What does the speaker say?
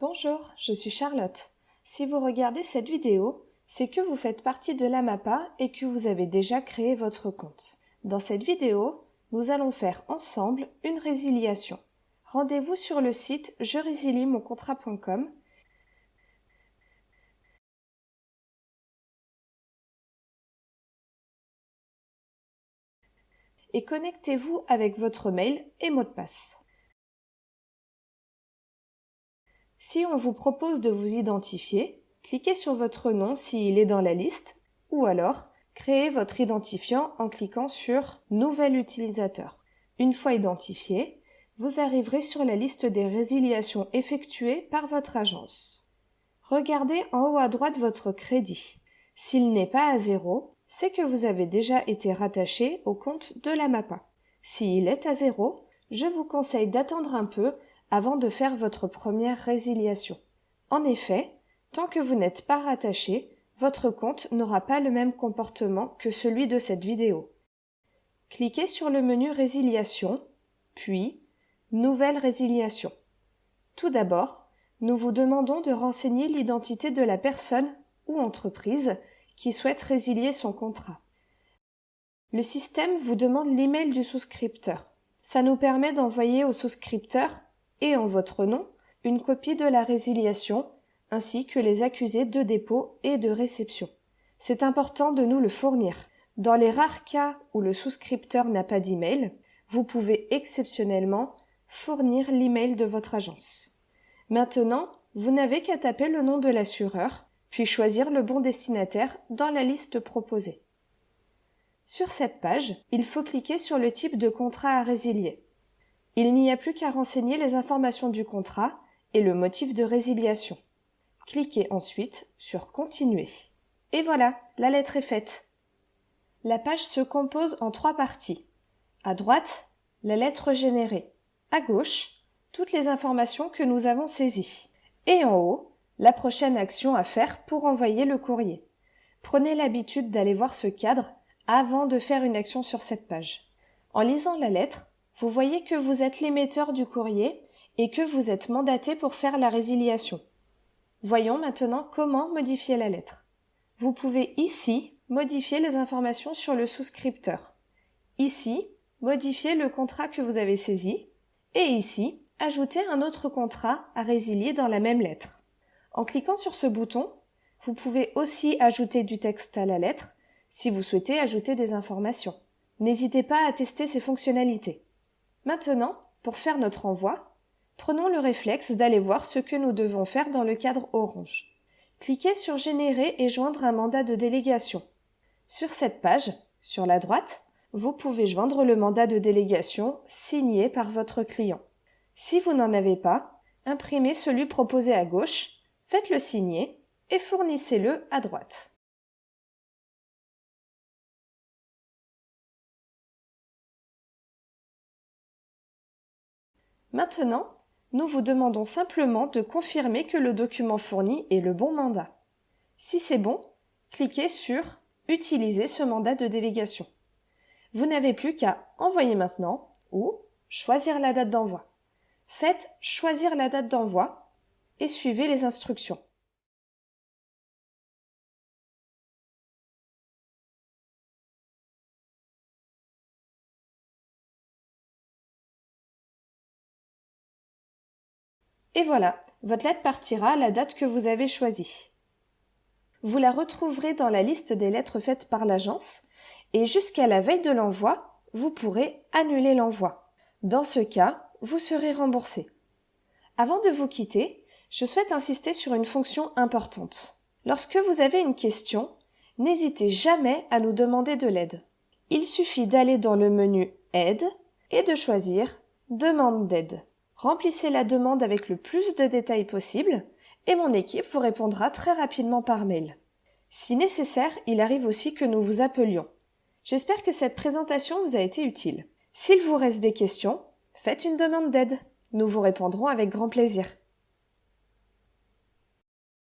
Bonjour, je suis Charlotte. Si vous regardez cette vidéo, c'est que vous faites partie de l'AMAPA et que vous avez déjà créé votre compte. Dans cette vidéo, nous allons faire ensemble une résiliation. Rendez-vous sur le site jerésilimoncontrat.com et connectez-vous avec votre mail et mot de passe. Si on vous propose de vous identifier, cliquez sur votre nom s'il est dans la liste ou alors créez votre identifiant en cliquant sur « Nouvel utilisateur ». Une fois identifié, vous arriverez sur la liste des résiliations effectuées par votre agence. Regardez en haut à droite votre crédit. S'il n'est pas à 0, c'est que vous avez déjà été rattaché au compte de l'AMAPA. S'il est à 0, je vous conseille d'attendre un peu avant de faire votre première résiliation. En effet, tant que vous n'êtes pas rattaché, votre compte n'aura pas le même comportement que celui de cette vidéo. Cliquez sur le menu Résiliation, puis Nouvelle résiliation. Tout d'abord, nous vous demandons de renseigner l'identité de la personne ou entreprise qui souhaite résilier son contrat. Le système vous demande l'email du souscripteur. Ça nous permet d'envoyer au souscripteur et en votre nom une copie de la résiliation ainsi que les accusés de dépôt et de réception. C'est important de nous le fournir. Dans les rares cas où le souscripteur n'a pas d'email, vous pouvez exceptionnellement fournir l'email de votre agence. Maintenant, vous n'avez qu'à taper le nom de l'assureur, puis choisir le bon destinataire dans la liste proposée. Sur cette page, il faut cliquer sur le type de contrat à résilier. Il n'y a plus qu'à renseigner les informations du contrat et le motif de résiliation. Cliquez ensuite sur « Continuer ». Et voilà, la lettre est faite. La page se compose en 3 parties. À droite, la lettre générée. À gauche, toutes les informations que nous avons saisies. Et en haut, la prochaine action à faire pour envoyer le courrier. Prenez l'habitude d'aller voir ce cadre avant de faire une action sur cette page. En lisant la lettre, vous voyez que vous êtes l'émetteur du courrier et que vous êtes mandaté pour faire la résiliation. Voyons maintenant comment modifier la lettre. Vous pouvez ici modifier les informations sur le souscripteur. Ici, modifier le contrat que vous avez saisi. Et ici, ajouter un autre contrat à résilier dans la même lettre. En cliquant sur ce bouton, vous pouvez aussi ajouter du texte à la lettre si vous souhaitez ajouter des informations. N'hésitez pas à tester ces fonctionnalités. Maintenant, pour faire notre envoi, prenons le réflexe d'aller voir ce que nous devons faire dans le cadre orange. Cliquez sur « Générer et joindre un mandat de délégation ». Sur cette page, sur la droite, vous pouvez joindre le mandat de délégation signé par votre client. Si vous n'en avez pas, imprimez celui proposé à gauche, faites-le signer et fournissez-le à droite. Maintenant, nous vous demandons simplement de confirmer que le document fourni est le bon mandat. Si c'est bon, cliquez sur « Utiliser ce mandat de délégation ». Vous n'avez plus qu'à « Envoyer maintenant » ou « Choisir la date d'envoi ». Faites « Choisir la date d'envoi » et suivez les instructions. Et voilà, votre lettre partira à la date que vous avez choisie. Vous la retrouverez dans la liste des lettres faites par l'agence et jusqu'à la veille de l'envoi, vous pourrez annuler l'envoi. Dans ce cas, vous serez remboursé. Avant de vous quitter, je souhaite insister sur une fonction importante. Lorsque vous avez une question, n'hésitez jamais à nous demander de l'aide. Il suffit d'aller dans le menu « Aide » et de choisir « Demande d'aide ». Remplissez la demande avec le plus de détails possible et mon équipe vous répondra très rapidement par mail. Si nécessaire, il arrive aussi que nous vous appelions. J'espère que cette présentation vous a été utile. S'il vous reste des questions, faites une demande d'aide. Nous vous répondrons avec grand plaisir.